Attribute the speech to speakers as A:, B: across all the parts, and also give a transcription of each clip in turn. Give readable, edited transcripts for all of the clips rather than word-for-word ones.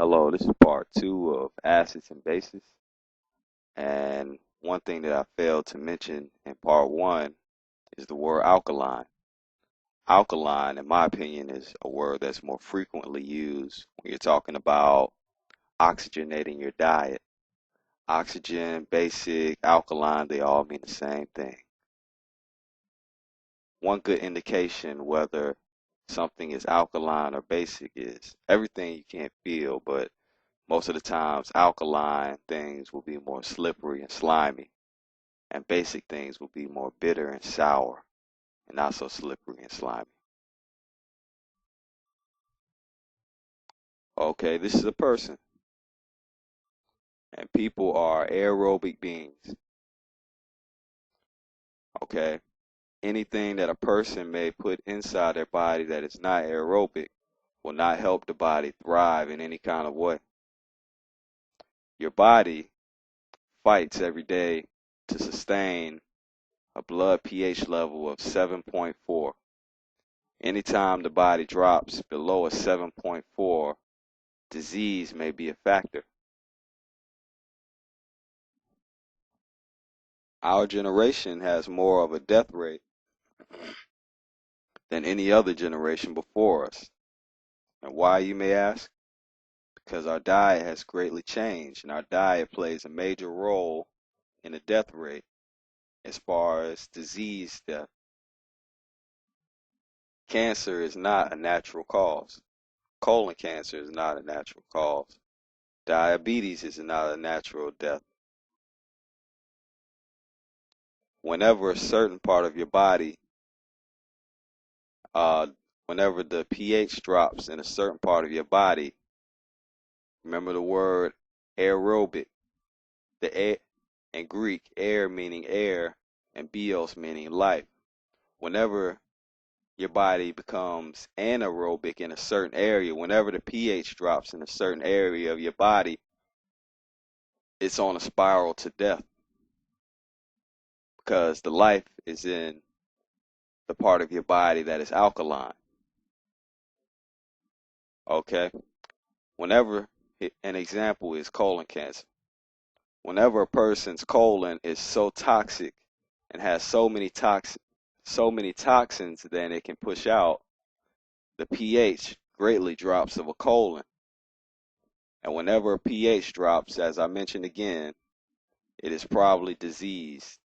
A: Hello, this is part two of acids and bases. And one thing that I failed to mention in part one is the word alkaline. Alkaline, in my opinion, is a word that's more frequently used when you're talking about oxygenating your diet. Oxygen, basic, alkaline, they all mean the same thing. One good indication whether something is alkaline or basic is everything you can't feel, but most of the times, alkaline things will be more slippery and slimy, and basic things will be more bitter and sour, and not so slippery and slimy. Okay, this is a person, and people are aerobic beings. Okay, anything that a person may put inside their body that is not aerobic will not help the body thrive in any kind of way. Your body fights every day to sustain a blood pH level of 7.4. Anytime the body drops below a 7.4, disease may be a factor. Our generation has more of a death rate than any other generation before us. And why, you may ask? Because our diet has greatly changed, and our diet plays a major role in the death rate as far as disease death. Cancer is not a natural cause. Colon cancer is not a natural cause. Diabetes is not a natural death. Whenever a certain part of your body, uh, whenever the pH drops in a certain part of your body, remember the word aerobic, the air in Greek, air meaning air, and bios meaning life. Whenever your body becomes anaerobic in a certain area, whenever the pH drops in a certain area of your body, it's on a spiral to death because the life is in the part of your body that is alkaline. Okay? Whenever an example is colon cancer. Whenever a person's colon is so toxic and has so many toxins that it can push out, the pH greatly drops of a colon. And whenever a pH drops, as I mentioned again, it is probably disease.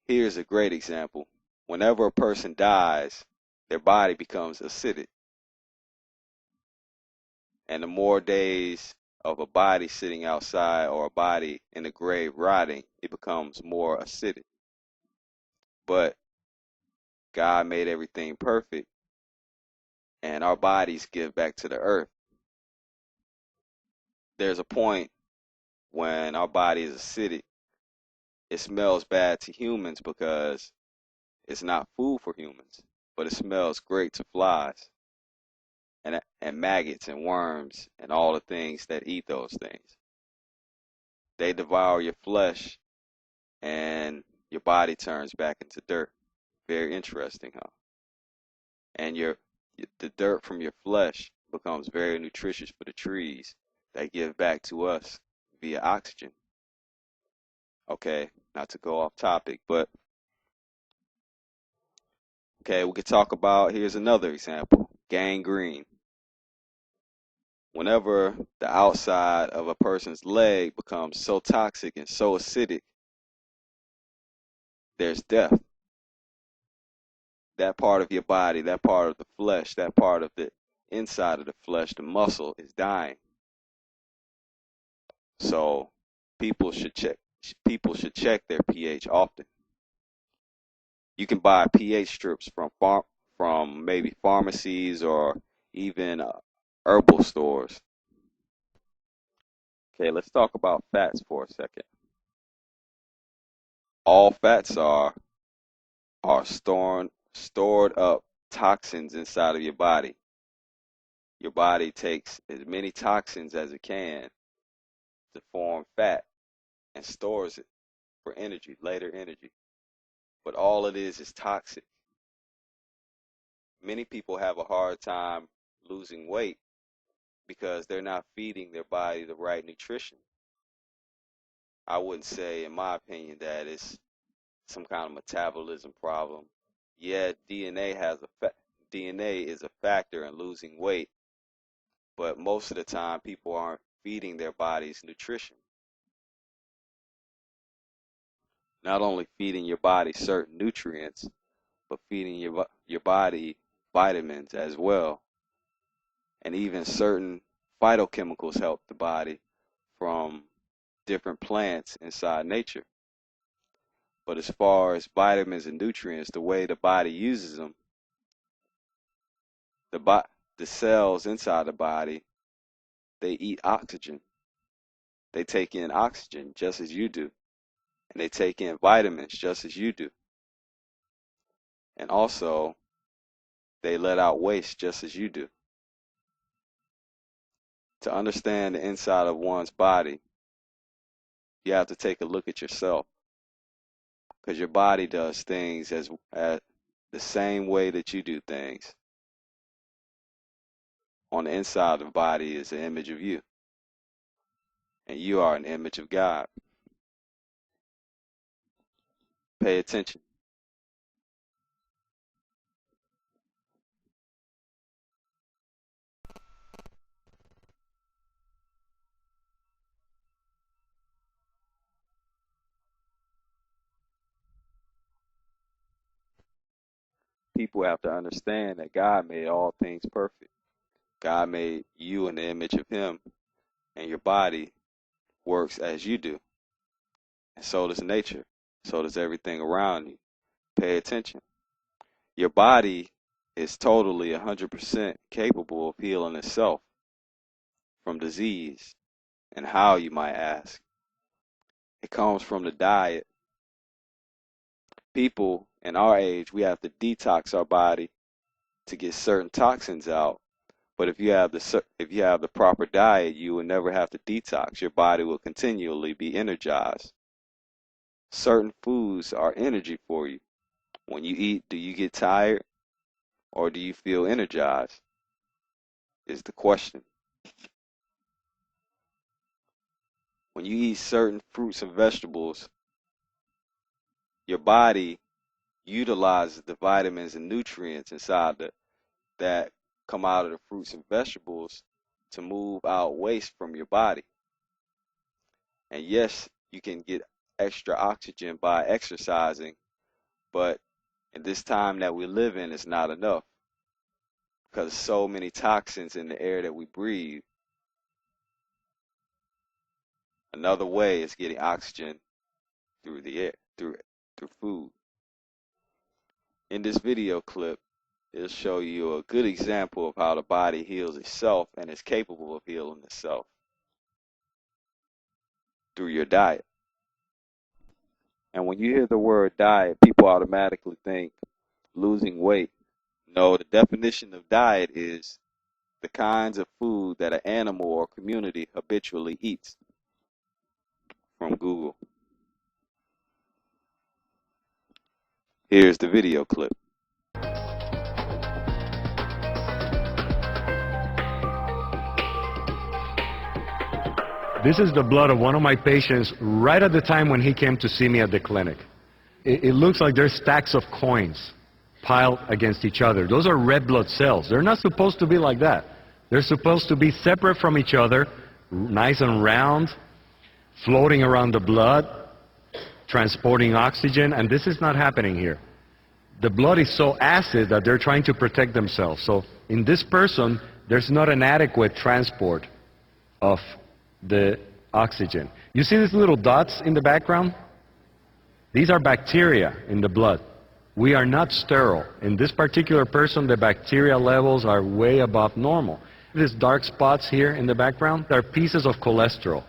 A: Here's a great example. Whenever a person dies, their body becomes acidic. And the more days of a body sitting outside or a body in the grave rotting, it becomes more acidic. But God made everything perfect, and our bodies give back to the earth. There's a point when our body is acidic, it smells bad to humans because it's not food for humans, but it smells great to flies and maggots and worms and all the things that eat those things. They devour your flesh and your body turns back into dirt. Very interesting, huh? And the dirt from your flesh becomes very nutritious for the trees that give back to us via oxygen. Okay, not to go off topic, but okay, we could talk about, here's another example, gangrene. Whenever the outside of a person's leg becomes so toxic and so acidic, there's death. That part of your body, that part of the flesh, that part of the inside of the flesh, the muscle is dying. So people should check their pH often. You can buy pH strips from maybe pharmacies or even herbal stores. Okay, let's talk about fats for a second. All fats are stored up toxins inside of your body. Your body takes as many toxins as it can to form fat and stores it for energy, later energy. But all it is toxic. Many people have a hard time losing weight because they're not feeding their body the right nutrition. I wouldn't say, in my opinion, that it's some kind of metabolism problem. Yeah, DNA is a factor in losing weight, but most of the time people aren't feeding their bodies nutrition. Not only feeding your body certain nutrients, but feeding your body vitamins as well. And even certain phytochemicals help the body from different plants inside nature. But as far as vitamins and nutrients, the way the body uses them, the cells inside the body, they eat oxygen. They take in oxygen just as you do. And they take in vitamins just as you do. And also, they let out waste just as you do. To understand the inside of one's body, you have to take a look at yourself, because your body does things as the same way that you do things. On the inside of the body is an image of you, and you are an image of God. Pay attention. People have to understand that God made all things perfect. God made you in the image of Him, and your body works as you do. And so does nature. So does everything around you. Pay attention. Your body is totally 100% capable of healing itself from disease. And how, you might ask? It comes from the diet. People in our age, we have to detox our body to get certain toxins out. But if you have the proper diet, you will never have to detox. Your body will continually be energized. Certain foods are energy for you. When you eat, do you get tired or do you feel energized? Is the question. When you eat certain fruits and vegetables, your body utilizes the vitamins and nutrients inside that come out of the fruits and vegetables to move out waste from your body. And yes, you can get extra oxygen by exercising, but in this time that we live in, it's not enough, because so many toxins in the air that we breathe. Another way is getting oxygen through the air, through food. In this video clip, it'll show you a good example of how the body heals itself and is capable of healing itself through your diet. And when you hear the word diet, people automatically think losing weight. No, the definition of diet is the kinds of food that an animal or community habitually eats. From Google. Here's the video clip.
B: This is the blood of one of my patients right at the time when he came to see me at the clinic. It looks like there's stacks of coins piled against each other. Those are red blood cells. They're not supposed to be like that. They're supposed to be separate from each other, nice and round, floating around the blood, transporting oxygen, and this is not happening here. The blood is so acid that they're trying to protect themselves. So in this person, there's not an adequate transport of the oxygen. You see these little dots in the background? These are bacteria in the blood. We are not sterile. In this particular person, the bacteria levels are way above normal. These dark spots here in the background, they're pieces of cholesterol.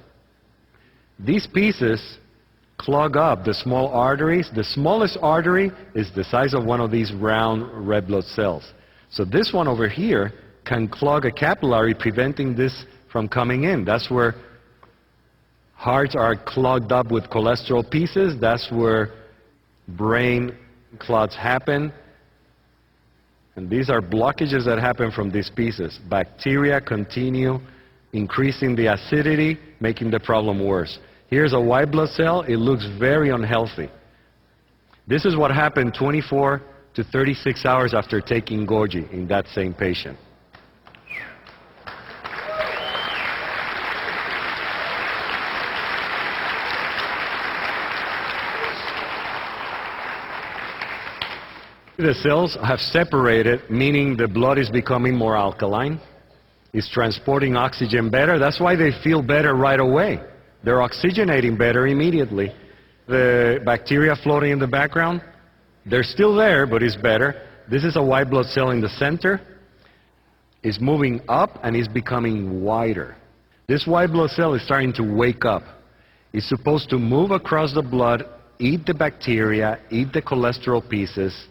B: These pieces clog up the small arteries. The smallest artery is the size of one of these round red blood cells. So this one over here can clog a capillary, preventing this from coming in. That's where hearts are clogged up with cholesterol pieces. That's where brain clots happen. And these are blockages that happen from these pieces. Bacteria continue increasing the acidity, making the problem worse. Here's a white blood cell. It looks very unhealthy. This is what happened 24 to 36 hours after taking Goji in that same patient. The cells have separated, meaning the blood is becoming more alkaline. It's transporting oxygen better. That's why they feel better right away. They're oxygenating better immediately. The bacteria floating in the background, they're still there, but it's better. This is a white blood cell in the center. It's moving up and it's becoming wider. This white blood cell is starting to wake up. It's supposed to move across the blood, eat the bacteria, eat the cholesterol pieces,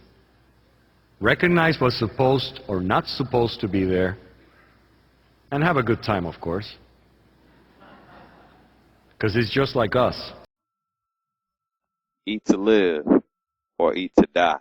B: recognize what's supposed or not supposed to be there, and have a good time, of course. Because it's just like us.
A: Eat to live or eat to die.